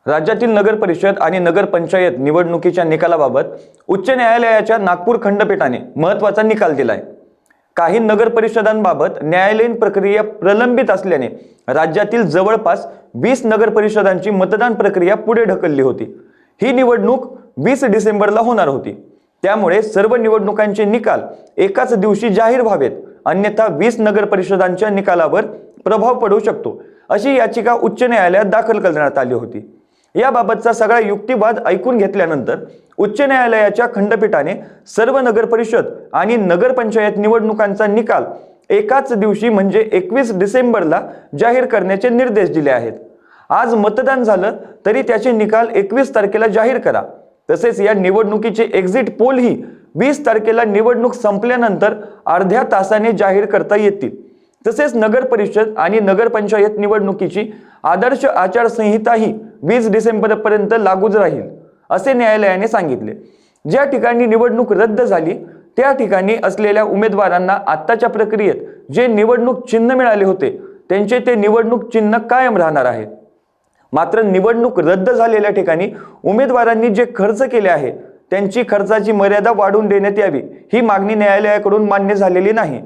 राज्यातील नगर परिषद आणि नगर पंचायत निवडणुकीच्या निकालाबाबत उच्च न्यायालयाच्या नागपूर खंडपीठाने महत्त्वाचा निकाल दिलाय। काही नगर परिषदांबाबत न्यायालयीन प्रक्रिया प्रलंबित असल्याने राज्यातील जवळपास 20 नगर परिषदांची मतदान प्रक्रिया पुढे ढकलली होती। ही निवडणूक 20 डिसेंबरला होणार होती। त्यामुळे सर्व निवडणुकांचे निकाल एकाच दिवशी जाहीर व्हावेत, अन्यथा 20 नगर परिषदांच्या निकालावर प्रभाव पडू शकतो, अशी याचिका उच्च न्यायालयात दाखल करण्यात आली होती। याबाबतचा सगळा युक्तिवाद ऐकून घेतल्यानंतर उच्च न्यायालयाच्या खंडपीठाने सर्व नगर परिषद आणि नगर पंचायत निवडणुकांचा निकाल एकाच दिवशी म्हणजे 21 डिसेंबरला जाहीर करण्याचे निर्देश दिले आहेत। आज मतदान झालं तरी त्याचे निकाल 21 तारखेला जाहीर करा। तसेच या निवडणुकीचे एक्झिट पोल ही 20 तारखेला निवडणूक संपल्यानंतर अर्ध्या तासाने जाहीर करता येतील। तसेच नगर परिषद आणि नगर पंचायत निवडणुकीची आदर्श आचारसंहिता ही 20 डिसेंबरपर्यंत लागूच राहील, असे न्यायालयाने सांगितले। ज्या ठिकाणी निवडणूक रद्द झाली त्या ठिकाणी असलेल्या उमेदवारांना आत्ताच्या प्रक्रियेत जे निवडणूक चिन्ह मिळाले होते त्यांचे ते निवडणूक चिन्ह कायम राहणार आहे। मात्र निवडणूक रद्द झालेल्या ठिकाणी उमेदवारांनी जे खर्च केले आहे त्यांची खर्चाची मर्यादा वाढवून देण्यात यावी, ही मागणी न्यायालयाकडून मान्य झालेली नाही।